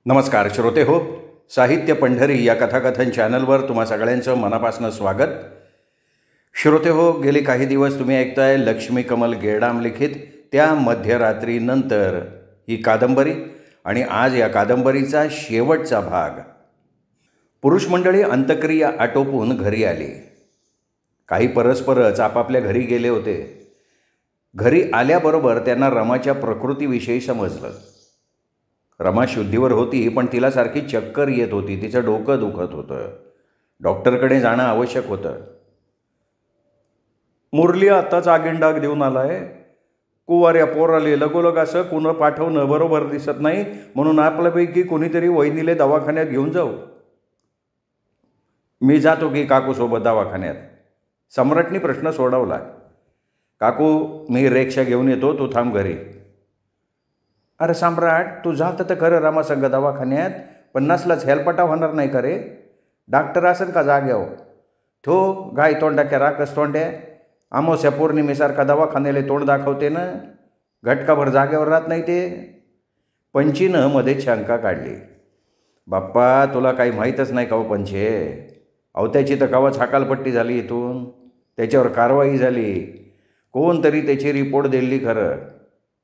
नमस्कार श्रोते हो. साहित्य पंढरी या कथाकथन चॅनलवर तुम्हा सगळ्यांचं मनापासून स्वागत. श्रोते हो, गेले काही दिवस तुम्ही ऐकताय लक्ष्मी कमल गेडाम लिखित त्या मध्यरात्रीनंतर ही कादंबरी, आणि आज या कादंबरीचा शेवटचा भाग. पुरुष मंडळी अंत्यक्रिया आटोपून घरी आली. काही परस्परच आपापल्या घरी गेले होते. घरी आल्याबरोबर त्यांना रमाच्या प्रकृतीविषयी समजलं. रमा शुद्धीवर होती, पण तिला सारखी चक्कर येत होती. तिचं डोकं दुखत होतं. डॉक्टरकडे जाणं आवश्यक होतं. मुरली आत्ताच आगीनडाग देऊन आलाय. कुवाऱ्या पोराले लगोलग असं कुणं पाठवणं बरोबर दिसत नाही, म्हणून आपल्यापैकी कोणीतरी वहिनीले दवाखान्यात घेऊन जाऊ. मी जातो की काकूसोबत दवाखान्यात? सम्राटनी प्रश्न सोडवला. काकू, मी रिक्षा घेऊन येतो, तू थांब घरी. अरे सम्राट, तू जात तर खरं रमासंग दवाखान्यात, पण नसलाच हेलपटा होणार नाही का रे? डॉक्टर असेल का जाग्यावर? थो गाय तोंडाक्या राकस तोंड्या, अमावस्या पौर्णिमेसारखा दवाखान्याला तोंड दाखवते ना, घटकाभर जागेवर राहत नाही ते. पंचीनं मध्ये शंका काढली. बाप्पा, तुला काही माहीतच नाही का हो पंचे? अहो, त्याची तर कवाच हकालपट्टी झाली इथून, त्याच्यावर कारवाई झाली. कोणतरी त्याची रिपोर्ट दिली खरं.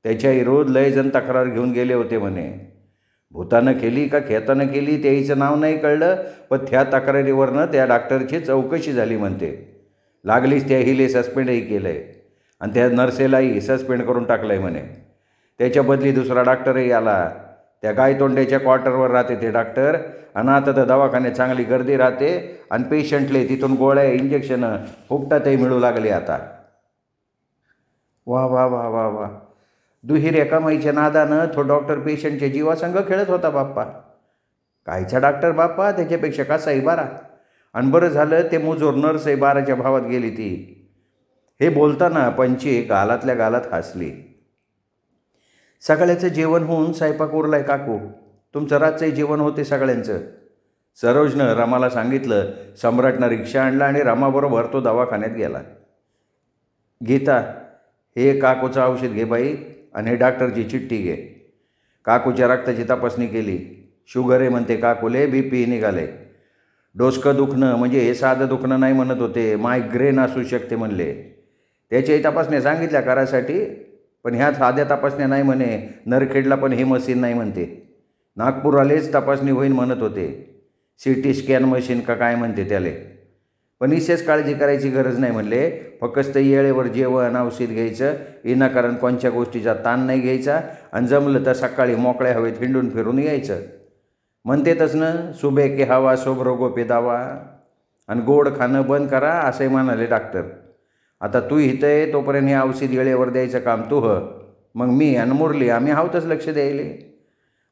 त्याच्या विरोध लय जण तक्रार घेऊन गेले होते म्हणे. भूतानं केली का खेतानं केली त्याचं नाव नाही कळलं, पण त्या तक्रारीवरनं त्या डॉक्टरची चौकशी झाली म्हणते. लागलीच त्या हिले सस्पेंडही केलं आहे, आणि त्या नर्सेलाही सस्पेंड करून टाकलं आहे म्हणे. त्याच्या बदली दुसरा डॉक्टरही आला. त्या गायतोंड्याच्या क्वार्टरवर राहते ते डॉक्टर, आणि आता तर दवाखान्यात चांगली गर्दी राहते, आणि पेशंटले तिथून गोळ्या इंजेक्शनं फुकटातही मिळू लागली आता. वा वा वा वा वा. दुहेऱ्या कमाईच्या नादानं तो डॉक्टर पेशंटच्या जीवासंग खेळत होता बाप्पा. कायचा डॉक्टर बाप्पा, त्याच्यापेक्षा कसाही बारा. आणि बरं झालं ते मुजोर नर्सही बाराच्या भावात गेली ती. हे बोलताना पंची गालातल्या गालात हसली. सगळ्याचं जेवण होऊन स्वयंपाक उरलाय काकू. तुमचं रातचंही जेवण होते सगळ्यांचं. सरोजनं रमाला सांगितलं. सम्राटनं रिक्षा आणला आणि रमाबरोबर तो दवाखान्यात गेला. गीता, हे काकूचं औषध घे बाई, आणि हे डॉक्टरची चिठ्ठी घे. काकूच्या रक्ताची तपासणी केली. शुगर आहे म्हणते काकूले, BP निघाले. डोसकं दुखणं म्हणजे हे साधं दुखणं नाही म्हणत होते, मायग्रेन असू शकते म्हणले. त्याच्याही तपासण्या सांगितल्या करायसाठी, पण ह्या साध्या तपासण्या नाही म्हणे. नरखेडला पण हे मशीन नाही म्हणते. नागपूरलाच तपासणी होईन म्हणत होते. CT स्कॅन मशीन का काय म्हणते त्याले. पण विशेष काळजी करायची गरज नाही म्हणले. फक्त येळेवर जेवण औषध घ्यायचं, विनाकारण कोणत्या गोष्टीचा ताण नाही घ्यायचा, आणि जमलं तर सकाळी मोकळ्या हवेत हिंडून फिरून यायचं. म्हणतेतच ना, सुबह के हवा सोब रोगो पे दावा. आणि गोड खाणं बंद करा असंही म्हणाले डॉक्टर. आता तू इथं आहे तोपर्यंत हे औषध येळेवर द्यायचं काम तू मग मी आणि मुरली आम्ही हावतच लक्ष द्यायले.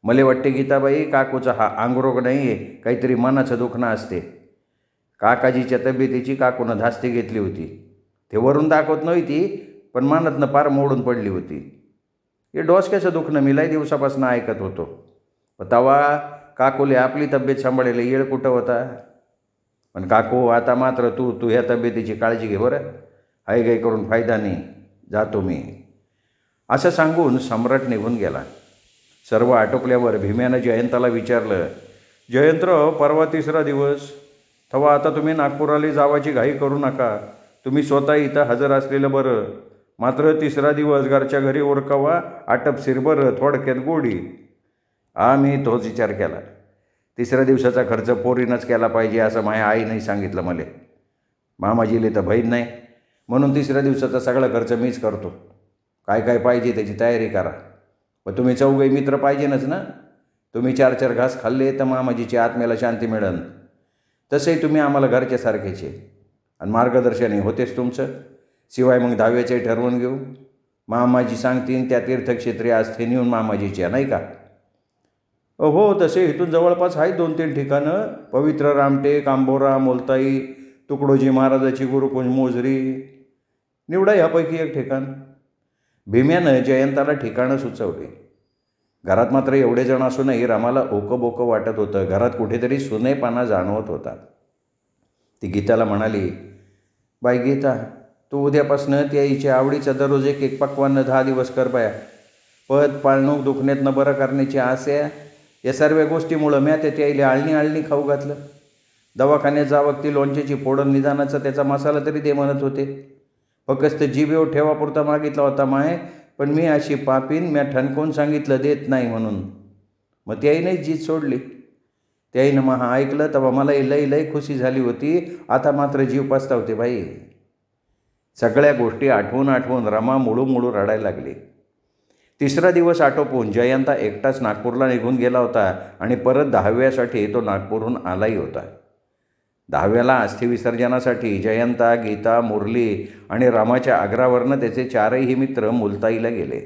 मला वाटते गीताबाई, काकूचा हा अंगरोग नाही आहे, काहीतरी मनाचं दुखणं असते. काकाजीच्या तब्येतीची काकूनं धास्ती घेतली होती. ते वरून दाखवत नव्हती, पण मनातनं पार मोडून पडली होती. हे डोसक्याचं दुखणं मी लय दिवसापासून ऐकत होतो, पण तवा काकूले आपली तब्येत सांभाळायला येळ कुठं होता. पण काकू, आता मात्र तू ह्या तब्येतीची काळजी घे बरं. हायगाई करून फायदा नाही, जातो मी. असं सांगून सम्राट निघून गेला. सर्व आटोपल्यावर भीम्यानं जयंताला विचारलं. जयंतराव, परवा 3रा दिवस, तेव्हा आता तुम्ही नागपुराला जावाची घाई करू नका. तुम्ही स्वतः इथं हजर असलेलं बरं. मात्र 3रा दिवस घरच्या घरी ओरकावा, आटपशीर बरं, थोडक्यात गोडी. मी तोच विचार केला. 3ऱ्या दिवसाचा खर्च पोरीनंच केला पाहिजे असं माझ्या आईनंही सांगितलं मला. मामाजीले तर बहीण नाही, म्हणून 3ऱ्या दिवसाचा सगळा खर्च मीच करतो. काय काय पाहिजे त्याची तयारी करा. पण तुम्ही चौघही मित्र पाहिजेनच ना. तुम्ही 4-4 घास खाल्ले तर मामाजीच्या आत्म्याला शांती मिळेल. तसंही तुम्ही आम्हाला घरच्यासारखेचे, आणि मार्गदर्शनही होतेच तुमचं. शिवाय मग 10व्याचंही ठरवून घेऊ. मामाजी सांगतील त्या तीर्थक्षेत्री आस्थे नेऊन मामाजीच्या, नाही का? हो, तसे इथून जवळपास आहेत 2-3 ठिकाणं. पवित्र रामटेक, आंबोरा, मोलताई, तुकडोजी महाराजाची गुरुकुंज मोजरी. निवडा ह्यापैकी एक ठिकाण. भीम्यानं जयंताला ठिकाणं सुचवली. घरात मात्र एवढे जण असूनही रमाला ओकबोकं वाटत होतं. घरात कुठेतरी सुनेपणा जाणवत होता. ती गीताला म्हणाली, बाई गीता, तू उद्यापासनं त्या आईच्या आवडीचा दररोज एक पक्वान्न 10 दिवस कर बाया. पद पाळणूक दुखण्यातनं बरं करण्याची आस आहे, या सर्व गोष्टीमुळं म्या ते त्याईले आळणी खाऊ घातलं. दवाखान्यात जावं ती लोणच्याची फोडण निदानाचा त्याचा मसाला तरी ते म्हणत होते. फक्त जिभेवर ठेवापुरता मागितला होता माय, पण मी अशी पापीन म्या ठणकवून सांगितलं देत नाही म्हणून. मग त्याईने जीत सोडली. त्याईनं मग ऐकलं तेव्हा मलाही लई खुशी झाली होती. आता मात्र जीव पस्तावते बाई. सगळ्या गोष्टी आठवून रमा मुळू रडायला लागली. तिसरा दिवस आटोपून जयंता एकटाच नागपूरला निघून गेला होता आणि परत 10व्यासाठी तो नागपूरहून आलाही होता. 10व्याला अस्थिविसर्जनासाठी जयंता, गीता, मुरली आणि रामाच्या आग्रावरनं त्याचे 4ही मित्र मुलताईला गेले.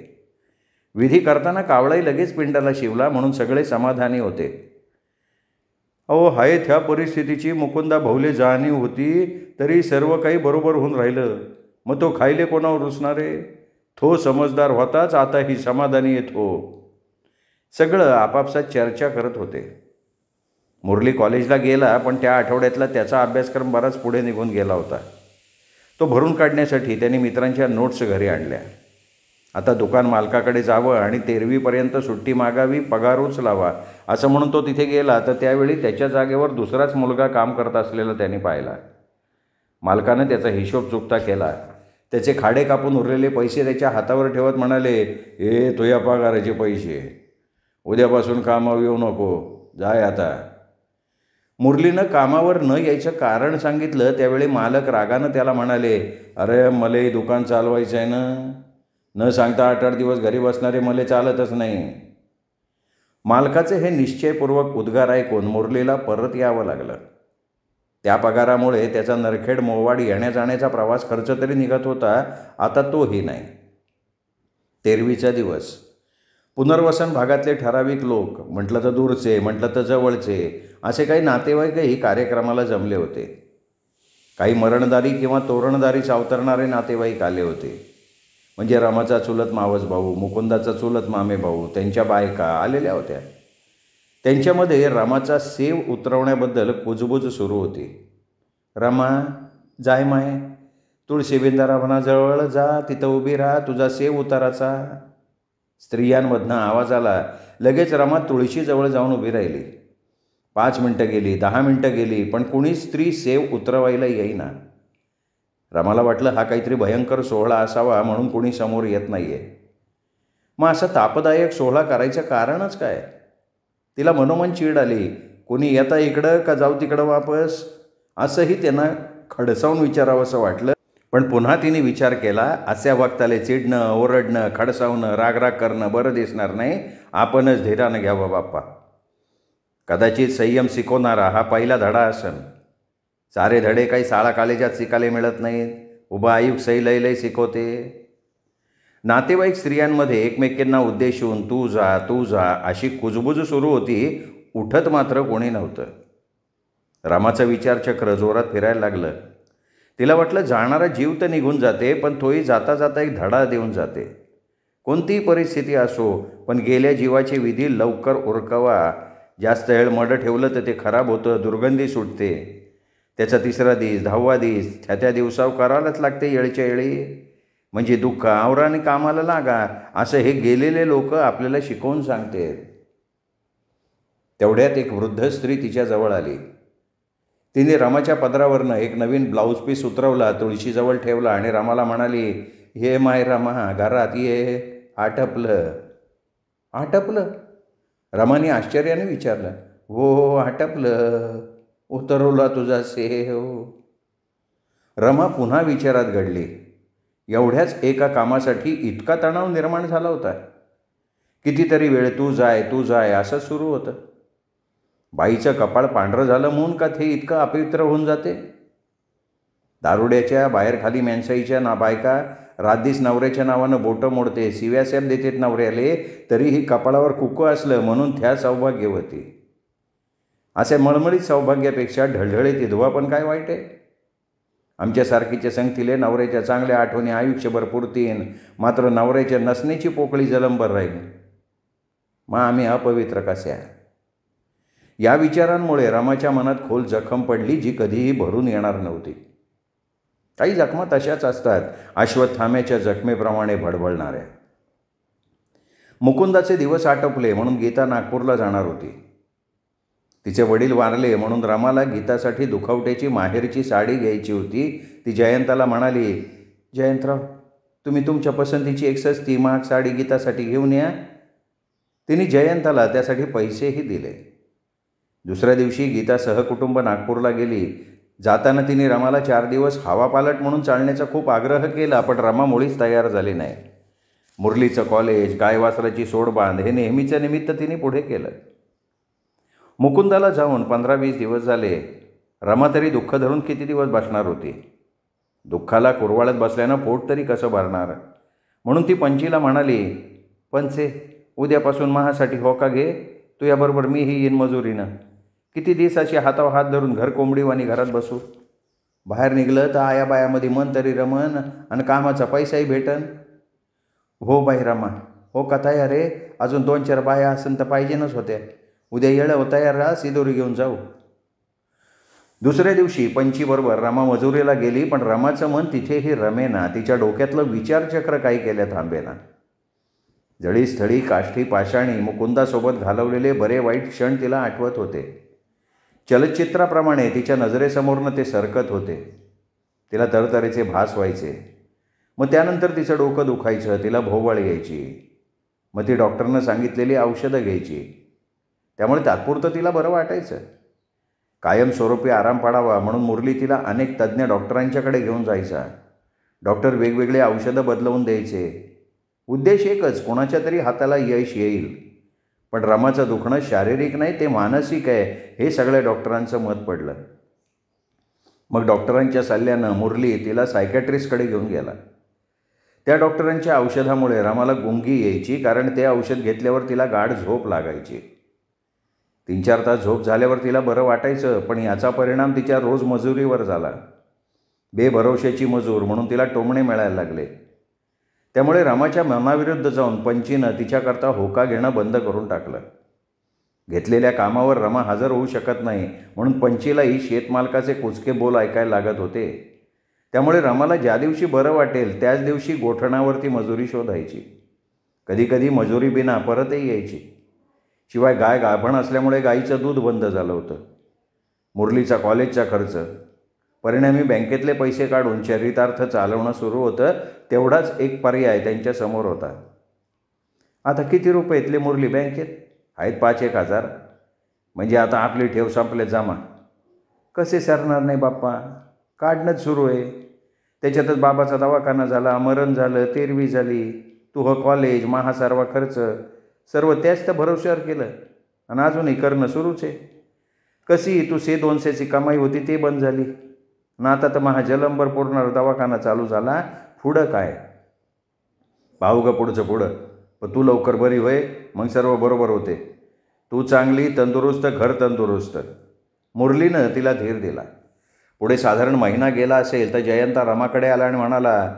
विधी करताना कावळाही लगेच पिंडाला शिवला म्हणून सगळे समाधानी होते. अहो हाय त्या परिस्थितीची मुकुंदा भवले जाणीव होती तरी सर्व काही बरोबर होऊन राहिलं. मग तो खायले कोणावर रुसणारे? तो समजदार होताच, आताही समाधानी येत हो. सगळं आपापसात चर्चा करत होते. मुरली कॉलेजला गेला, पण त्या आठवड्यातला त्याचा अभ्यासक्रम बराच पुढे निघून गेला होता. तो भरून काढण्यासाठी त्यांनी मित्रांच्या नोट्स घरी आणल्या. आता दुकान मालकाकडे जावं आणि 13वीपर्यंत सुट्टी मागावी, पगार उचलावा असं म्हणून तो तिथे गेला. तर त्यावेळी त्याच्या जागेवर दुसराच मुलगा काम करत असलेला त्यांनी पाहिला. मालकानं त्याचा हिशोब चुकता केला. त्याचे खाडे कापून उरलेले पैसे त्याच्या हातावर ठेवत म्हणाले, हे तुझ्या पगाराचे पैसे, उद्यापासून कामावर येऊ नको, जाय आता. मुरलीनं कामावर न यायचं कारण सांगितलं. त्यावेळी मालक रागानं त्याला म्हणाले, अरे मलाही दुकान चालवायचं आहे ना, न सांगता 8-8 दिवस घरी बसणारे मले चालतच नाही. मालकाचे हे निश्चयपूर्वक उद्गार ऐकून मुरलीला परत यावं लागलं. त्या पगारामुळे त्याचा नरखेड मोवाड येण्या जाण्याचा प्रवास खर्च तरी निघत होता. आता तोही नाही. 13वीचा दिवस. पुनर्वसन भागातले ठराविक लोक, म्हटलं तर दूरचे, म्हटलं तर जवळचे, असे काही नातेवाईकही कार्यक्रमाला जमले होते. काही मरणदारी किंवा तोरणदारी सावतरणारे नातेवाईक आले होते. म्हणजे रमाचा चुलत मावस भाऊ, मुकुंदाचा चुलत मामे भाऊ, त्यांच्या बायका आलेल्या होत्या. त्यांच्यामध्ये रमाचा सेव उतरवण्याबद्दल कुजबूज सुरू होती. रमा जाय माय, तुळशी बिंदारावणाजवळ जा, तिथं उभी राहा, तुझा सेव उताराचा. स्त्रियांमधनं आवाज आला. लगेच रमा तुळशीजवळ जाऊन उभी राहिली. 5 मिनटं गेली, 10 मिनटं गेली, पण कुणी स्त्री सेव उतरवायला येईना. रमाला वाटलं हा काहीतरी भयंकर सोहळा असावा म्हणून कुणी समोर येत नाहीये. मग असा तापदायक सोहळा करायचं कारणच काय? तिला मनोमन चीड आली. कोणी येता इकडं का जाऊ तिकडं वापस, असंही त्यांना खडसावून विचारावंसं वाटलं. पण पुन्हा तिने विचार केला, अशा वक्ताले चिडणं, ओरडणं, खडसावणं, रागराग करणं बरं दिसणार नाही. आपणच धीरानं घ्यावं बाप्पा. कदाचित संयम शिकवणारा हा पहिला धडा असेल. सारे धडे काही शाळा कॉलेजात शिकायला मिळत नाहीत. उभा आयुक सई लय शिकवते. नातेवाईक स्त्रियांमध्ये एकमेकींना उद्देशून तू जा अशी कुजबूज सुरू होती. उठत मात्र कोणी नव्हतं. रामाचं विचारचक्र जोरात फिरायला लागलं. तिला वाटलं जाणारा जीव तर निघून जाते, पण तोही जाता जाता एक धडा देऊन जाते. कोणतीही परिस्थिती असो, पण गेल्या जीवाची विधी लवकर उरकवा. जास्त वेळ मडं ठेवलं तर ते खराब होतं, दुर्गंधी सुटते. त्याचा 3रा दिवस, 10वा दिवस, त्या दिवसावर करायलाच लागते येळच्या येळी. म्हणजे दुःख आवरा आणि कामाला लागा, असं हे गेलेले लोक आपल्याला शिकवून सांगते. तेवढ्यात एक वृद्ध स्त्री तिच्या जवळ आली. तिने रामाच्या पदरावरनं एक नवीन ब्लाऊज पीस उतरवला, तुळशीजवळ ठेवला आणि रामाला म्हणाली, हे माय रामा, घरात ये, आटपलं. आटपलं? रामाने आश्चर्याने विचारलं. हो आटपलं, उतरवला तुझा सेव. रमा पुन्हा विचारात घडली. एवढ्याच एका कामासाठी इतका तणाव निर्माण झाला होता. कितीतरी वेळ तू जाय असं सुरू होतं. बाईचं कपाळ पांढरं झालं म्हणून का ते इतकं अपवित्र होऊन जाते? दारुड्याच्या बाहेर खाली माणसाईच्या बायका रात्रीस नवऱ्याच्या नावानं बोटं मोडते, शिव्यासॅप देतात नवऱ्याले, तरीही कपाळावर कुकू असलं म्हणून त्या सौभाग्यवती. असे मळमळीत सौभाग्यापेक्षा ढळढळीत विधवा पण काय वाईट आहे? आमच्यासारखीच्या संगतीले नवऱ्याच्या चांगल्या आठवणी आयुष्यभर पुरतीन, मात्र नवऱ्याच्या नसण्याची पोकळी जलंबर राहील. मग आम्ही अपवित्र कशा? या विचारांमुळे रामाच्या मनात खोल जखम पडली, जी कधीही भरून येणार नव्हती. काही जखमा तशाच असतात, अश्वत्थाम्याच्या जखमेप्रमाणे भडभडणाऱ्या. मुकुंदाचे दिवस आटोपले म्हणून गीता नागपूरला जाणार होती. तिचे वडील वारले म्हणून रमाला गीतासाठी दुखवट्याची माहेरची साडी घ्यायची होती. ती जयंताला म्हणाली, जयंतराव, तुम्ही तुमच्या पसंतीची एक सस्ती महाग साडी गीतासाठी घेऊन या. तिने जयंताला त्यासाठी पैसेही दिले. दुसऱ्या दिवशी गीता सहकुटुंब नागपूरला गेली. जाताना तिने रमाला 4 दिवस हवापालट म्हणून चालण्याचा खूप आग्रह केला, पण रमा मुळीच तयार झाली नाही. मुरलीचं कॉलेज, गायवासराची सोडबांध हे नेहमीचं निमित्त तिने पुढे केलं. मुकुंदाला जाऊन 15-20 दिवस झाले. रमा तरी दुःख धरून किती दिवस बसणार होती. दुःखाला कुरवाळत बसल्यानं पोट तरी कसं भरणार. म्हणून ती पंचीला म्हणाली, पंचे, उद्यापासून महासाठी होका घे. तुझ्याबरोबर मीही येईन मजुरीनं. किती दिवसाची हातावर हात धरून घर कोंबडीवाणी घरात बसू. बाहेर निघलं तर आया बायामध्ये मन तरी रमन आणि कामाचा पैसाही भेटन. हो बाई रमा, हो का तयार रे. अजून 2-4 बाया असेल तर पाहिजेनच होत्या. उद्या येळं तयार राहा, सिदोरी घेऊन जाऊ. दुसऱ्या दिवशी पंचीबरोबर रमा मजुरीला गेली, पण रमाचं मन तिथेही रमेना. तिच्या डोक्यातलं विचारचक्र काही केल्या थांबेना. जळीस्थळी, काष्ठी, पाषाणी मुकुंदासोबत घालवलेले बरे वाईट क्षण तिला आठवत होते. चलचित्राप्रमाणे तिच्या नजरेसमोरनं ते सरकत होते. तिला तरतरेचे भास व्हायचे. मग त्यानंतर तिचं डोकं दुखायचं, तिला भोवळ यायची. मग ती डॉक्टरनं सांगितलेली औषधं घ्यायची. त्यामुळे तात्पुरतं तिला बरं वाटायचं. कायमस्वरूपी आराम पाडावा म्हणून मुरली तिला अनेक तज्ज्ञ डॉक्टरांच्याकडे घेऊन जायचा. डॉक्टर वेगवेगळे औषधं बदलवून द्यायचे. उद्देश एकच, कोणाच्या तरी हाताला यश येईल. पण रमाचं दुखणं शारीरिक नाही, ते मानसिक आहे, हे सगळ्या डॉक्टरांचं मत पडलं. मग डॉक्टरांच्या सल्ल्यानं मुरली तिला सायकॅट्रिस्टकडे घेऊन गेला. त्या डॉक्टरांच्या औषधामुळे रमाला गुंगी यायची, कारण ते औषध घेतल्यावर तिला गाढ झोप लागायची. 3-4 तास झोप झाल्यावर तिला बरं वाटायचं, पण याचा परिणाम तिच्या रोज मजुरीवर झाला. बेभरवशाची मजूर म्हणून तिला टोमणे मिळायला लागले. त्यामुळे रमाच्या मनाविरुद्ध जाऊन पंचीनं तिच्याकरता होका घेणं बंद करून टाकलं. घेतलेल्या कामावर रमा हजर होऊ शकत नाही म्हणून पंचीलाही शेतमालकाचे कुचके बोल ऐकायला लागत होते. त्यामुळे रमाला ज्या दिवशी बरं वाटेल त्याच दिवशी गोठणावरती मजुरी शोधायची. कधीकधी मजुरी बिना परतही यायची. शिवाय गाय गाभण असल्यामुळे गाईचं दूध बंद झालं होतं. मुरलीचा कॉलेजचा खर्च, परिणामी बँकेतले पैसे काढून चरितार्थ चालवणं सुरू होतं. तेवढाच एक पर्याय त्यांच्यासमोर होता. आता किती रुपयेतले मुरली बँकेत आहेत? 5-1 हजार. म्हणजे आता आपली ठेव संपले जमा. कसे सरणार नाही बाप्पा, काढणंच सुरू आहे. त्याच्यातच बाबाचा दवाखाना झाला, मरण झालं, तेरवी झाली, तुझं कॉलेज, महासारवा खर्च, सर्व त्याच तर भरोश्यावर केलं आणि अजूनही करणं सुरूच आहे. कशी तू 100-200ची कमाई होती ते बंद झाली ना. आता तर महाजलंबर पूर्ण दवाखाना चालू झाला. पुढं काय? पाहू ग पुढचं पुढं. पण तू लवकर बरी होय, मग सर्व बरोबर होते. तू चांगली, तंदुरुस्त, घर तंदुरुस्त. मुरलीनं तिला धीर दिला. पुढे साधारण महिना गेला असेल तर जयंता रमाकडे आला आणि म्हणाला,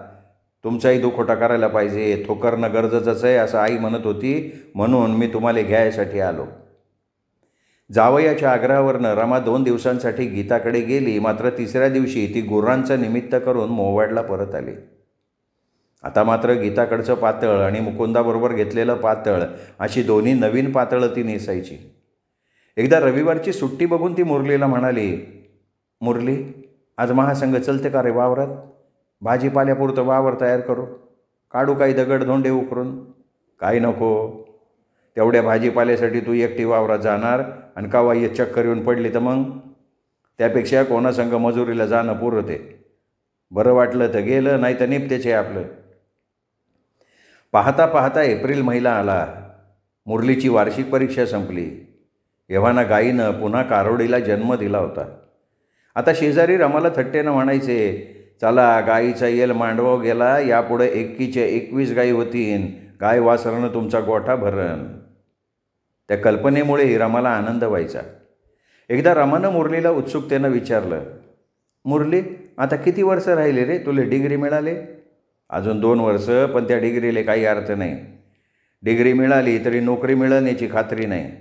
तुमचाही दुखोटा करायला पाहिजे, तो करणं गरजेचंच आहे असं आई म्हणत होती, म्हणून मी तुम्हाला घ्यायसाठी आलो. जावयाच्या आग्रहावरनं रमा 2 दिवसांसाठी गीताकडे गेली. मात्र 3ऱ्या दिवशी ती गुरांचं निमित्त करून मोवाडला परत आली. आता मात्र गीताकडचं पातळ आणि मुकुंदाबरोबर घेतलेलं पातळ अशी दोन्ही नवीन पातळं ती नेसायची. एकदा रविवारची सुट्टी बघून ती मुरलीला म्हणाली, मुरली, आज महासंघ चलते का रे वावरात? भाजीपाल्यापुरतं वावर तयार करू, काढू काही दगडधोंडे उकरून? काही नको. तेवढ्या भाजीपाल्यासाठी तू एकटी वावरात जाणार आणि कावा ये चक्कर येऊन पडली तर मग? त्यापेक्षा कोणासंग मजुरीला जाणं पुरते. बरं वाटलं तर गेलं, नाही तर निपतेच आहे आपलं. पाहता पाहता एप्रिल महिना आला. मुरलीची वार्षिक परीक्षा संपली. एव्हाना गाईनं पुन्हा कारोडीला जन्म दिला होता. आता शेजारी रमाला थट्टेनं म्हणायचे, चला गाईचा येल मांडवाव गेला, यापुढे 21च्या 21 गाई होतीन, गाय वासरानं तुमचा गोठा भरण. त्या कल्पनेमुळे रमाला आनंद व्हायचा. एकदा रमानं मुरलीला उत्सुकतेनं विचारलं, मुरली, आता किती वर्ष राहिले रे तुले डिग्री मिळाले? अजून 2 वर्ष, पण त्या डिग्रीला काही अर्थ नाही. डिग्री मिळाली तरी नोकरी मिळण्याची खात्री नाही.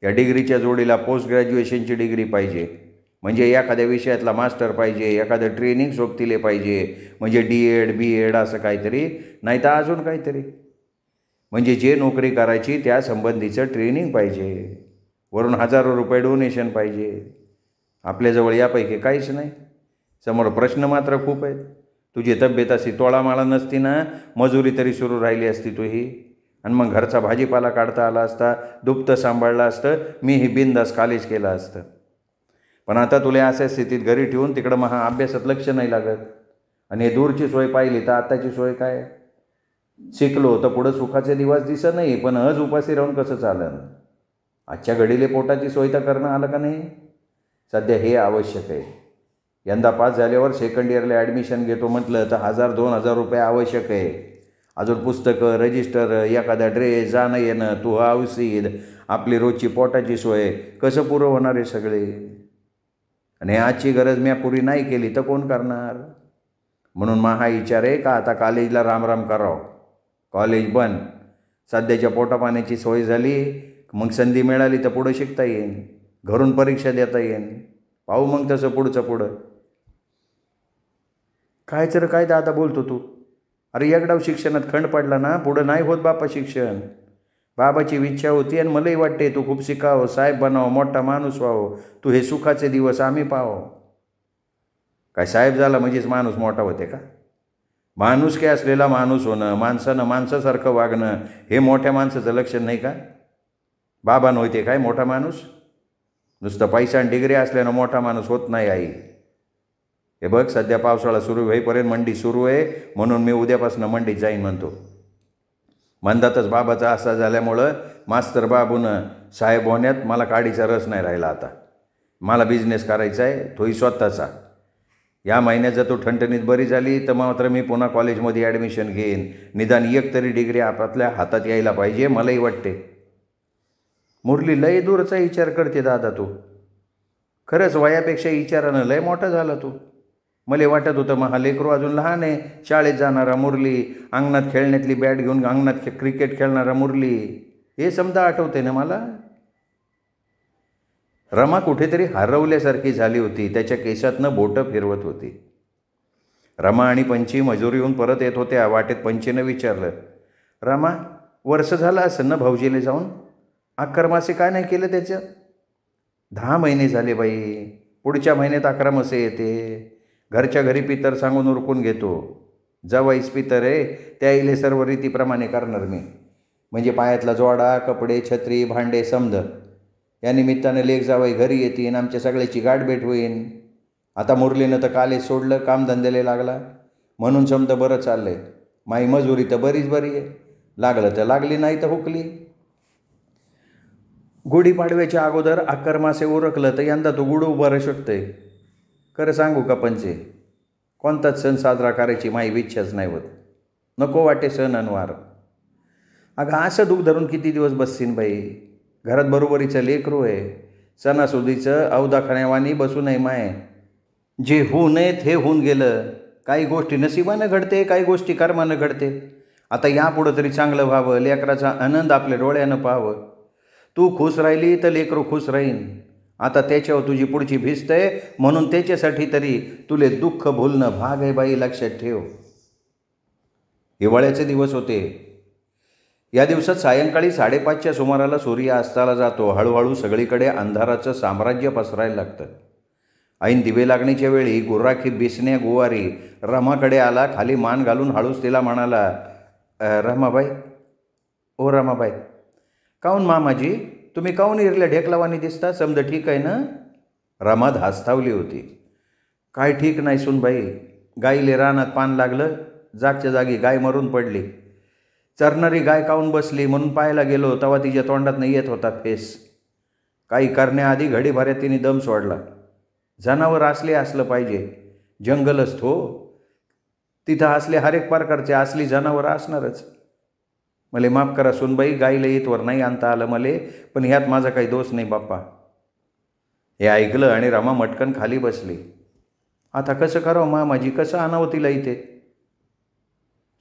या डिग्रीच्या जोडीला पोस्ट ग्रॅज्युएशनची डिग्री पाहिजे, म्हणजे एखाद्या विषयातला मास्टर पाहिजे, एखादं ट्रेनिंग सोबतीले पाहिजे, म्हणजे DED BEd असं काहीतरी, नाही तर अजून काहीतरी. म्हणजे जे नोकरी करायची त्या संबंधीचं ट्रेनिंग पाहिजे, वरून हजारो रुपये डोनेशन पाहिजे. आपल्याजवळ यापैकी काहीच नाही. समोर प्रश्न मात्र खूप आहेत. तुझी तब्येत अशी तोळामाळा नसती ना, मजुरी तरी सुरू राहिली असती तुही, आणि मग घरचा भाजीपाला काढता आला असता, दुभतं सांभाळलं असतं, मीही बिंदास कॉलेज केलं असतं. पण आता तुला अशा स्थितीत घरी ठेवून तिकडं महा अभ्यासात लक्ष नाही लागत. आणि हे दूरची सोय पाहिली तर आताची सोय काय? शिकलो तर पुढं सुखाचे दिवस दिसत नाही, पण आज उपाशी राहून कसं चालन? आजच्या घडीले पोटाची सोय तर करणं आलं का नाही? सध्या हे आवश्यक आहे. यंदा पास झाल्यावर सेकंड इयरला ॲडमिशन घेतो म्हटलं तर 1000-2000 रुपये आवश्यक आहे. अजून पुस्तकं, रजिस्टर, एखादा ड्रेस, जाणं येणं, तू औषध, आपली रोजची पोटाची सोय कसं पुरं होणार आहे सगळे? आणि आजची गरज मी पुरी नाही केली तर कोण करणार? म्हणून हा विचार आहे का आता कॉलेजला रामराम करावं. कॉलेज बंद, सध्याच्या पोटापाण्याची सोय झाली, मग संधी मिळाली तर पुढं शिकता येईल, घरून परीक्षा देता येईल. पाहू मग तसं पुढं. काय तर काय दादा बोलतो तू? अरे एकडाव शिक्षणात खंड पडला ना, पुढं नाही होत बापा शिक्षण. बाबाची इच्छा होती आणि मलाही वाटते तू खूप शिकावं, साहेब बनावं, मोठा माणूस व्हावं, तू हे सुखाचे दिवस आम्ही पाहावं. काय साहेब झाला म्हणजेच माणूस मोठा होते का? माणूस काय असलेला माणूस होणं, माणसानं माणसासारखं वागणं हे मोठ्या माणसाचं लक्षण नाही का? बाबा नव्हते काय मोठा माणूस? नुसतं पैसा आणि डिग्री असल्यानं मोठा माणूस होत नाही आई. हे बघ, सध्या पावसाळा सुरू होईपर्यंत मंडी सुरू आहे, म्हणून मी उद्यापासून मंडीत जाईन म्हणतो. मंदातच बाबाचा असा झाल्यामुळं मास्तर बाबूनं साहेब होण्यात मला काडीचा रस नाही राहिला. आता मला बिझनेस करायचा आहे, तोही स्वतःचा. या महिन्यात जर तो ठणठणीत बरी झाली तर मात्र मी पुन्हा कॉलेजमध्ये ॲडमिशन घेईन. निदान एक तरी डिग्री आपल्या हातात यायला पाहिजे, मलाही वाटते. मुरली लय दूरचा विचार करते दादा तू. खरंच वयापेक्षा विचारानं लय मोठा झाला तू. मला वाटत होतं हा लेकरू अजून लहान आहे, शाळेत जाणारा मुरली, अंगणात खेळण्यातली बॅट घेऊन अंगणात क्रिकेट खेळणारा मुरली, हे समजा आठवते ना मला. रमा कुठेतरी हरवल्यासारखी झाली होती, त्याच्या केसातनं बोटं फिरवत होती. रमा आणि पंची मजुरीहून परत येत होत्या. वाटेत पंचीनं विचारलं, रमा वर्ष झालं असं ना भाऊजीले जाऊन? 11 मासे काय नाही केलं त्याचं? 10 महिने झाले बाई, पुढच्या महिन्यात 11 मासे येते. घरच्या घरी पितर सांगून उरकून घेतो. जवाईस पितर आहे त्या सर्व रीतीप्रमाणे करणार मी. म्हणजे पायातला जोडा, कपडे, छत्री, भांडे समज. या निमित्तानं लेक जावाई घरी येतील, आमच्या सगळ्याची गाठभेट होईन. आता मुरलीनं तर कॉलेज सोडलं, कामधंद्याला लागला, म्हणून समजा बरं चाललंय. माई मजुरी तर बरीच बरी आहे, लागलं तर लागली, नाही तर हुकली. गुढीपाडव्याच्या अगोदर 11 मासे उरकलं तर यंदा तो गुढ उभारू शकतंय. खरं सांगू का पंचे, कोणताच सण साजरा करायची माई इच्छाच नाही होत. नको वाटे सण अनवार. अगं असं दुःख धरून किती दिवस बससीन बाई? घरात बरोबरीचं लेकरू आहे, सणासुदीचं अवदाखाण्यावानी बसू नये माय. जे होऊ नयेत हे होऊन गेलं. काही गोष्टी नशिबानं घडते, काही गोष्टी कर्मानं घडते. आता यापुढं तरी चांगलं व्हावं, लेकराचा आनंद आपल्या डोळ्यानं पाहावं. तू खुश राहिली तर लेकरू खुश राहीन. आता त्याच्यावर तुझी पुढची भिस्त आहे, म्हणून त्याच्यासाठी तरी तुले दुःख भुलणं भाग आहे बाई, लक्षात ठेव. हिवाळ्याचे दिवस होते. या दिवसात सायंकाळी 5:30च्या सुमाराला सूर्य अस्ताला जातो. हळूहळू सगळीकडे अंधाराचं साम्राज्य पसरायला लागतं. ऐन दिवे लागण्याच्या वेळी गुर्राखी बिसण्या गुवारी रमाकडे आला. खाली मान घालून हळूच तिला म्हणाला, रमाबाई, ओ रमाबाई. काऊन मामाजी, तुम्ही काऊन इरल्या ढेकलावानी दिसता? समजा ठीक आहे ना? रमा धास्तावली होती. काय ठीक नाही सुनबाई, गाईले रानात पान लागलं, जागच्या जागी गाय मरून पडली. चरणारी गाय काऊन बसली म्हणून पाहायला गेलो, तेव्हा तिच्या तोंडात नाही येत होता फेस. काही करण्याआधी घडीभऱ्यात तिने दम सोडला. जनावर असले असलं पाहिजे, जंगलच हो, तिथं असले हर एक प्रकारचे असली जनावर असणारच. मला माफ करा सुनबाई, गाईला इथवर नाही आणता आलं मले, पण ह्यात माझा काही दोष नाही बाप्पा. हे ऐकलं आणि रमा मटकन खाली बसली. आता कसं करावं मामाजी, कसं आणावं तिला इथे?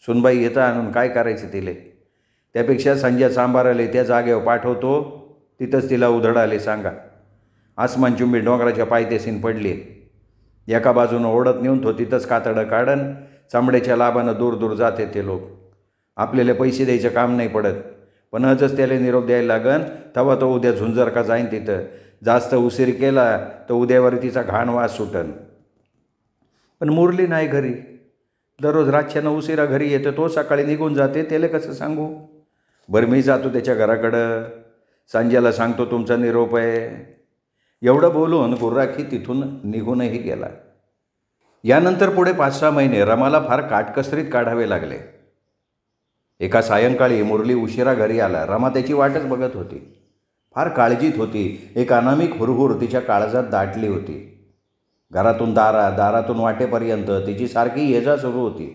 सुनबाई येतं आणून काय करायचं तिले? त्यापेक्षा संजय सांबाराले त्या जागेवर पाठवतो, तिथंच तिला उधळाले सांगा. आसमानचुंबी डोंगराच्या पायथ्याशीन पडली. एका बाजूनं ओढत नेऊन तो तिथंच कातडं काढन. चांबड्याच्या लाभानं दूर दूर जाते ते लोक. आपल्याला पैसे द्यायचं काम नाही पडत. पण आजच त्याला निरोप द्यायला लागन, तेव्हा तो उद्या झुंजर का जाईन तिथं. जास्त उशीर केला तर उद्यावर तिचा घाण वास सुटन. पण मुरली नाही घरी. दररोज रातच्यानं उशिरा घरी येतो, तो सकाळी निघून जाते, त्याला कसं सांगू? बरं मी जातो त्याच्या घराकडं, संजयला सांगतो तुमचा निरोप आहे. एवढं बोलून गुर्राखी तिथून निघूनही गेला. यानंतर पुढे 5-6 महिने रमाला फार काटकसरीत काढावे लागले. एका सायंकाळी मुरली उशिरा घरी आला. रमा त्याची वाटच बघत होती. फार काळजीत होती. एक अनामिक हुरहुर तिच्या काळजात दाटली होती. घरातून दारातून वाटेपर्यंत तिची सारखी ये-जा सुरू होती.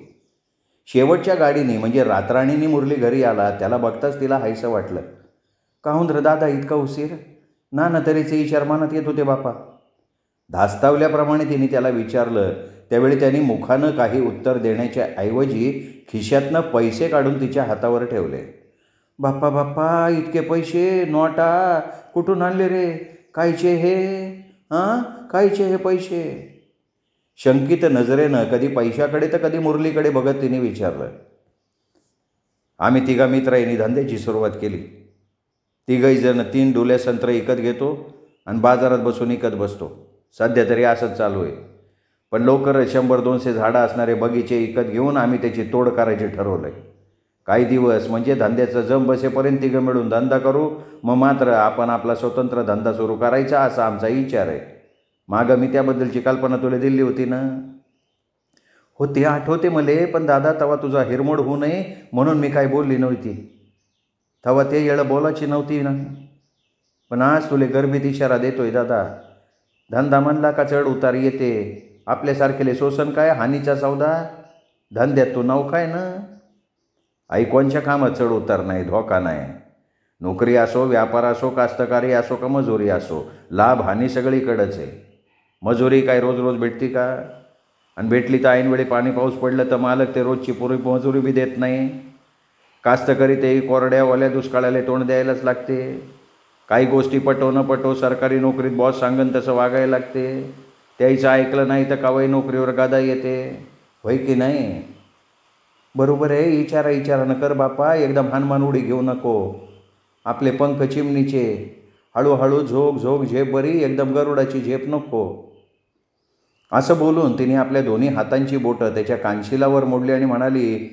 शेवटच्या गाडीने म्हणजे रातराणीने मुरली घरी आला. त्याला बघताच तिला हायसं वाटलं. काहून रे दादा इतका उशीर? ना तरीचे शर्मानात येत होते बापा. धास्तावल्याप्रमाणे तिने त्याला विचारलं. त्यावेळी त्यांनी मुखानं काही उत्तर देण्याच्या ऐवजी खिशातनं पैसे काढून तिच्या हातावर ठेवले. बाप्पा इतके पैसे? नोटा कुठून आणले रे? कायचे हे? कायचे हे पैसे? शंकित नजरेनं कधी पैशाकडे तर कधी मुरलीकडे बघत तिने विचारलं. आम्ही तिघा मित्रांनी धंद्याची सुरुवात केली. तिघही जण 3 डोल्या संत्र विकत घेतो आणि बाजारात बसून विकत बसतो. सध्या तरी असंच चालू आहे. पण लवकरच 100-200 झाडं असणारे बगीचे विकत घेऊन आम्ही त्याची तोड करायचे ठरवलं आहे. काही दिवस म्हणजे धंद्याचं जम बसेपर्यंत तिघं मिळून धंदा करू, मग मात्र आपण आपला स्वतंत्र धंदा सुरू करायचा असा आमचा विचार आहे. मागं मी त्याबद्दलची कल्पना तुला दिली होती ना? हो ते आठवते मले, पण दादा तेव्हा तुझा हिरमोड होऊ नये म्हणून मी काय बोलली नव्हती. तेव्हा ते येळं बोलायची नव्हती ना. पण आज तुले गर्भीत इशारा देतोय दादा. धंदा म्हणला का चढ उतार येते. आपल्यासारखेले शोषण काय, हानीचा सौदा. धंद्यात तू नौका आहे ना. आई कोणच्या कामात चढ उतार नाही, धोका नाही. नोकरी असो, व्यापार असो, कास्तकारी असो का मजुरी असो, लाभ हानी सगळीकडंच आहे. मजुरी काय रोज रोज भेटती का? आणि भेटली तर ऐनवेळी पाणी पाऊस पडलं तर मालक ते रोजची पुरी मजुरी बी देत नाही. कास्तकरी तेही कोरड्या ओल्या दुष्काळाला तोंड द्यायलाच लागते. काही गोष्टी पटो सरकारी नोकरीत बॉस सांगन तसं वागायला लागते. त्याचं ऐकलं नाही तर कावाई नोकरीवर गादा येते. होय की नाही? बरोबर आहे. इचारानं कर बापा. एकदम हानमान उडी घेऊ नको. आपले पंख चिमणीचे. हळूहळू झोक झेप बरी, एकदम गरुडाची झेप नको. असं बोलून तिने आपल्या दोन्ही हातांची बोटं त्याच्या कानशिलावर मोडली आणि म्हणाली,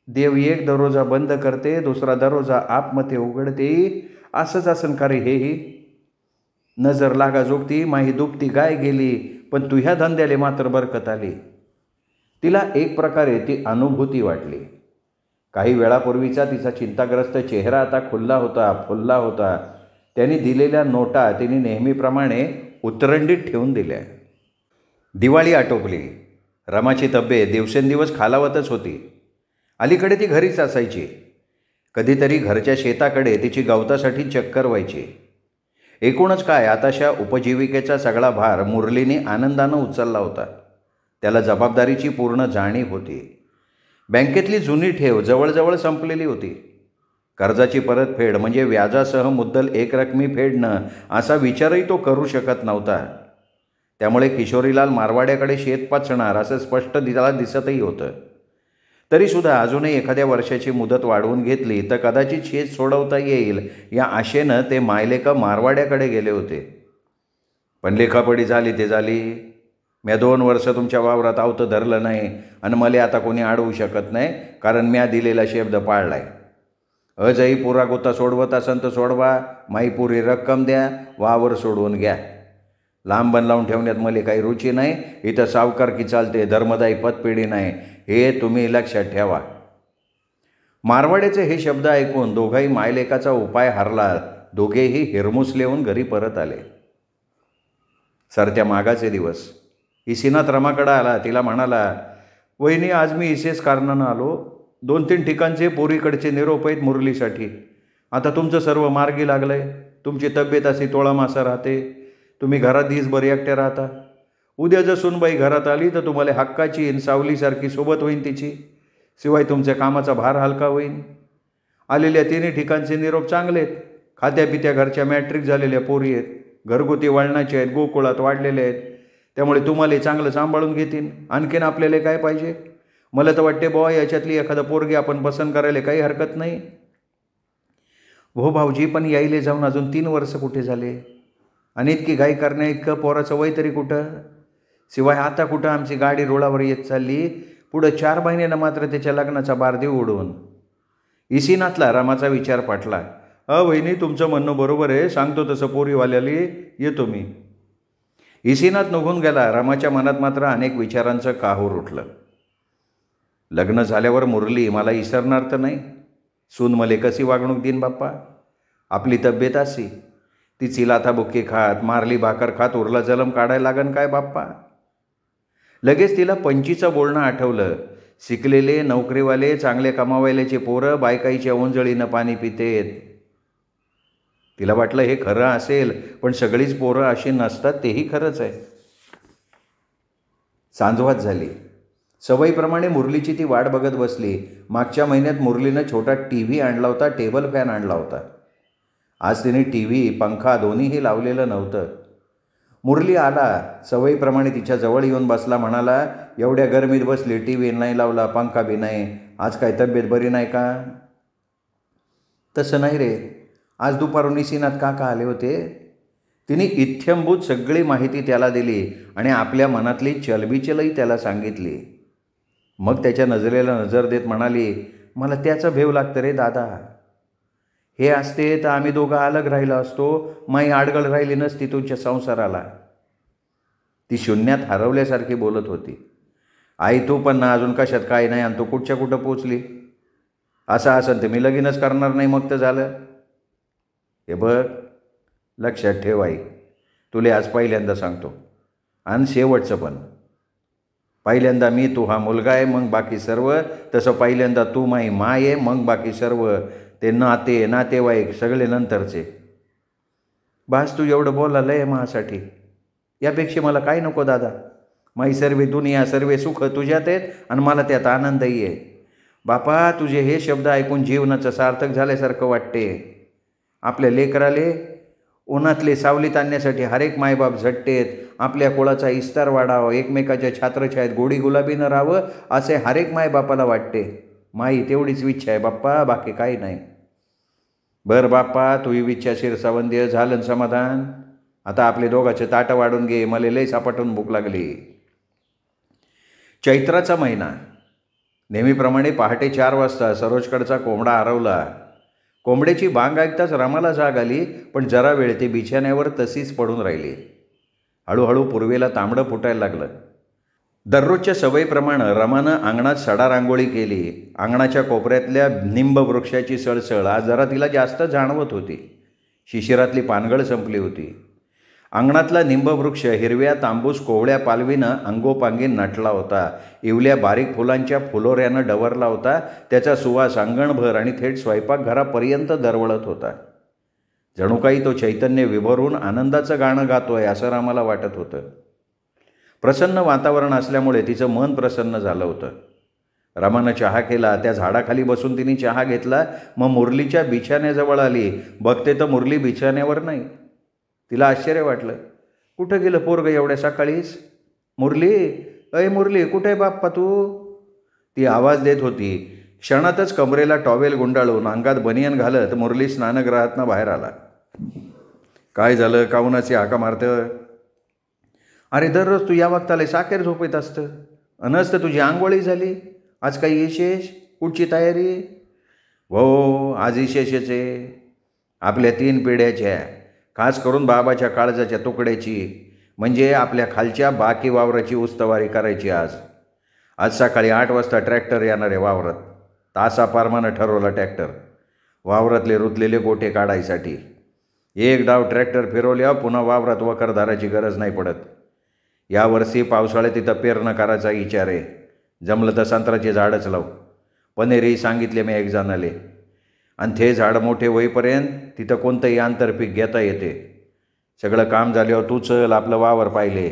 देव एक दरवाजा बंद करते, दुसरा दरवाजा आपमते उघडते. असंच असन का रे हेही? नजर लागा जोगती माही दुपती गाय गेली, पण तुझ्या धंद्याले मात्र बरकत आली. तिला एक प्रकारे ती अनुभूती वाटली. काही वेळापूर्वीचा तिचा चिंताग्रस्त चेहरा आता फुलला होता. त्यांनी दिलेल्या नोटा तिने नेहमीप्रमाणे उतरंडीत ठेवून दिल्या. दिवाळी आटोपली. रमाची तब्येत दिवसेंदिवस खालावतच होती. अलीकडे ती घरीच असायची. कधीतरी घरच्या शेताकडे तिची गवतासाठी चक्कर व्हायची. एकूणच काय, आताशा उपजीविकेचा सगळा भार मुरलीने आनंदानं उचलला होता. त्याला जबाबदारीची पूर्ण जाणीव होती. बँकेतली जुनी ठेव जवळजवळ संपलेली होती. कर्जाची परतफेड म्हणजे व्याजासह मुद्दल एकरकमी फेडणं असा विचारही तो करू शकत नव्हता. त्यामुळे किशोरीलाल मारवाड्याकडे शेत पाचणार असं स्पष्ट त्याला दिसतही होतं. तरीसुद्धा अजूनही एखाद्या वर्षाची मुदत वाढवून घेतली तर कदाचित शेत सोडवता येईल या आशेनं ते मायलेका मारवाड्याकडे गेले होते. पण लेखापडी झाली ते झाली. म्या 2 वर्ष तुमच्या वावरात आवतं धरलं नाही आणि मला आता कोणी अडवू शकत नाही, कारण म्या दिलेला शब्द पाळलाय. अजही पुरा गोता सोडवत असन तर सोडवा, माई पुरी रक्कम द्या, वावर सोडवून घ्या. लांबन लावून ठेवण्यात मला काही रुची नाही. इथं सावकारकी चालते, धर्मदायी पतपिढी नाही, हे तुम्ही लक्षात ठेवा. मारवाड्याचे हे शब्द ऐकून दोघाही मायलेकाचा उपाय हरला. दोघेही हिरमुसले होऊन घरी परत आले. सरत्या मागाचे दिवस. इसीनाथ रमाकडे आला. तिला म्हणाला, वहिनी आज मी इसेच कारणानं आलो. 2-3 ठिकाणचे पोरीकडचे निरोप आहेत मुरलीसाठी. आता तुमचं सर्व मार्गी लागलंय. तुमची तब्येत अशी तोळामासा राहते. तुम्ही घरात दिसभर एकट्या राहता. उद्या जर सुनबाई घरात आली तर तुम्हाला हक्काची आणि सावलीसारखी सोबत होईन तिची. शिवाय तुमच्या कामाचा भार हलका होईन. आलेल्या 3 ठिकाणचे निरोप चांगले आहेत. खात्यापित्या घरच्या मॅट्रिक झालेल्या पोरी आहेत. घरगुती वळणाचे आहेत. गोकुळात वाढलेले आहेत. त्यामुळे तुम्हाला चांगलं सांभाळून घेतील. आणखीन आपल्याला काय पाहिजे? मला तर वाटते बुवा याच्यातली एखादं पोरगी आपण पसंत करायला काही हरकत नाही. हो भाऊजी, पण यायले जाऊन अजून 3 वर्ष कुठे झाले, आणि इतकी घाई करण्या इतकं पोराचं वय तरी कुठं. शिवाय आता कुठं आमची गाडी रुळावर येत चालली. पुढं 4 महिन्यानं मात्र त्याच्या लग्नाचा बारदेव उडवून. इसिनातला रामाचा विचार पाटला. वहिनी, तुमचं म्हणणं बरोबर आहे, सांगतो तसं पोरीवाल्याली, येतो मी. इसिनात निघून गेला. रामाच्या मनात मात्र अनेक विचारांचं काहूर उठलं. लग्न झाल्यावर मुरली मला इसरणार तर नाही. सून मले कशी वागणूक देईन बाप्पा. आपली तब्येत अशी, तिची लाथाबुक्की खात, मारली भाकर खात उरला जलम काढायला लागन काय बाप्पा. लगेच तिला पंचीचं बोलणं आठवलं. शिकलेले, नोकरीवाले, चांगले कमावायल्याचे पोरं बायकाईच्या ओंजळीनं पाणी पितेत. तिला वाटलं हे खरं असेल, पण सगळीच पोरं अशी नसतात, तेही खरंच आहे. सांजवात झाली. सवयीप्रमाणे मुरलीची ती वाट बघत बसली. मागच्या महिन्यात मुरलीनं छोटा TV आणला होता, टेबल फॅन आणला होता. आज तिने TV, पंखा दोन्हीही लावलेलं नव्हतं. मुरली आला. सवयीप्रमाणे तिच्या जवळ येऊन बसला. म्हणाला, एवढ्या गरमीत बसली, TV नाही लावला, पंखा बी नाही, आज काय तब्येत बरी नाही का? तसं नाही रे, आज दुपारून निसिनात काका आले होते. तिने इत्थंभूत सगळी माहिती त्याला दिली आणि आपल्या मनातली चलबिचलही त्याला सांगितली. मग त्याच्या नजरेला नजर देत म्हणाली, मला त्याचं भेव लागतं रे दादा. हे असते तर आम्ही दोघं अलग राहिलो असतो, माई आडगळ राहिली नसती तुमच्या संसाराला. ती शून्यात हरवल्यासारखी बोलत होती. आई, तू पण ना अजून कशात काय नाही, आणि तू कुठच्या कुठं पोचली. असं असेल तर मी लगीनच करणार नाही, मग तर झालं. हे बघ, लक्षात ठेव आई, तुले आज पहिल्यांदा सांगतो, आणि शेवटचं पण. पहिल्यांदा मी तू हा मुलगा आहे, मग बाकी सर्व. तसं पहिल्यांदा तू माई माय आहे, मग बाकी सर्व. ते नातेवाईक सगळे नंतरचे. बास, तू एवढं बोलायला आहे माझ्यासाठी. यापेक्षा मला काय नको दादा. माई सर्वे दुनिया, सर्वे सुख तुझ्यात आहेत, आणि मला त्यात आनंदही आहे. बापा, तुझे हे शब्द ऐकून जीवनाचं सार्थक झाल्यासारखं वाटते. आपल्या लेकराले उन्हातले सावलीत आणण्यासाठी हरेक मायबाप झटतेत. आपल्या कुळाचा इस्तार वाढावा, एकमेकाच्या छात्रछायेत गोडी गुलाबीनं राहावं, असे हरेक मायबापाला वाटते. माई तेवढीच इच्छा आहे बाप्पा, बाकी काही नाही. बरं बाप्पा, तुही इच्छा शिरसावंद्य झालं समाधान. आता आपले दोघाचे ताटं वाढून घे, मला लई सापाटून भूक लागली. चैत्राचा महिना. नेहमीप्रमाणे पहाटे 4 वाजता सरोजकडचा कोंबडा हरवला. कोंबड्याची बांग ऐकताच रामाला जाग आली, पण जरा वेळ ते बिछाण्यावर तशीच पडून राहिली. हळूहळू पूर्वेला तांबडं फुटायला लागलं. दररोजच्या सवयीप्रमाणे रमानं अंगणात सडा रांगोळी केली. अंगणाच्या कोपऱ्यातल्या निंब वृक्षाची सळसळ आज जरा तिला जास्त जाणवत होती. शिशिरातली पानगळ संपली होती. अंगणातला निंबवृक्ष हिरव्या तांबूस कोवळ्या पालवीनं अंगोपांगी नटला होता. इवल्या बारीक फुलांच्या फुलोऱ्यानं डवरला होता. त्याचा सुवास अंगणभर आणि थेट स्वयंपाकघरापर्यंत दरवळत होता. जणू काही तो चैतन्य विभरून आनंदाचं गाणं गातोय असं रामाला वाटत होतं. प्रसन्न वातावरण असल्यामुळे तिचं मन प्रसन्न झालं होतं. रामानं चहा केला. त्या झाडाखाली बसून तिने चहा घेतला. मग मुरलीच्या बिछाण्याजवळ आली. बघते तर मुरली बिछाण्यावर नाही. तिला आश्चर्य वाटलं. कुठं गेलं पोरगं एवढ्या सकाळीच? मुरली, अय मुरली, कुठे आहे बाप्पा तू? ती आवाज देत होती. क्षणातच कमरेला टॉवेल गुंडाळून अंगात बनियन घालत मुरली स्नानगृहातनं बाहेर आला. काय झालं? काऊनाची हाका मारतं? अरे, दररोज तू या वक्ताला साखेर झोपेत असतं. अनस्त तुझी आंघोळी झाली. आज काही विशेष? कुठची तयारी? हो, आज विशेषच आहे. आपल्या 3 पिढ्याच्या, खास करून बाबाच्या काळजाच्या तुकड्याची, म्हणजे आपल्या खालच्या बाकी वावराची उस्तवारी करायची. आज सकाळी 8 वाजता ट्रॅक्टर येणार आहे वावरात. तासापारमानं ठरवला ट्रॅक्टर वावरातले रुतलेले गोटे काढायसाठी. एक डाव ट्रॅक्टर फिरवल्यावर पुन्हा वावरात वखरदाराची गरज नाही पडत. यावर्षी पावसाळ्यात तिथं पेरणं करायचा विचार आहे. जमलं तर संत्र्याचे झाडच लावू. पनेरी सांगितले मी एक जणाले. आणि ते झाड मोठे होईपर्यंत तिथं कोणतंही आंतरपीक घेता येते. सगळं काम झाल्यावर तू चल, आपलं वावर पाहिले.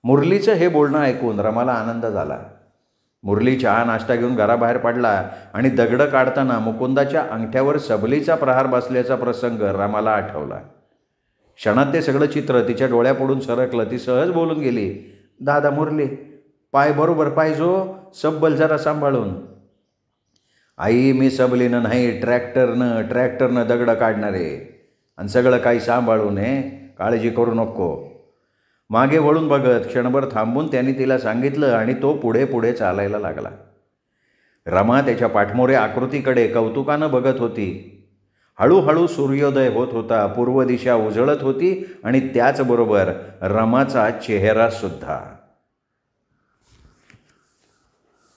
मुरलीचं हे बोलणं ऐकून रमाला आनंद झाला. मुरली चहा नाश्ता घेऊन घराबाहेर पडला आणि दगडं काढताना मुकुंदाच्या अंगठ्यावर सबलीचा प्रहार बसल्याचा प्रसंग रमाला आठवला. क्षणात ते सगळं चित्र तिच्या डोळ्यापुढून सरकलं. ती सहज बोलून गेली, दादा मुरली, पाय बरोबर पाहिजो, सब्बल जरा सांभाळून. आई मी सबलीनं नाही, ट्रॅक्टरनं दगडं काढणार आहे आणि सगळं काही सांभाळून आहे, काळजी करू नको. मागे वळून बघत क्षणभर थांबून त्यांनी तिला सांगितलं आणि तो पुढे पुढे चालायला लागला. रमा त्याच्या पाठमोऱ्या आकृतीकडे कौतुकानं बघत होती. हळूहळू सूर्योदय होत होता, पूर्व दिशा उजळत होती आणि त्याचबरोबर रमाचा चेहरासुद्धा.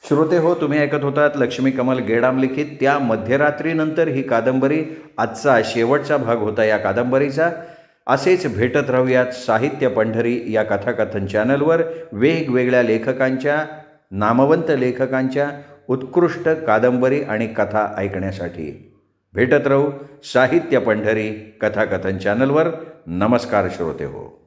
श्रोते हो, तुम्ही ऐकत होतात लक्ष्मी कमल गेडाम लिखित त्या मध्यरात्रीनंतर ही कादंबरी. आजचा शेवटचा भाग होता या कादंबरीचा. असेच भेटत राहूयात साहित्य पंढरी या कथाकथन चॅनलवर वेगवेगळ्या लेखकांच्या, नामवंत लेखकांच्या उत्कृष्ट कादंबरी आणि कथा ऐकण्यासाठी. भेटत राहू साहित्य पंढरी कथाकथन चॅनलवर. नमस्कार श्रोते हो.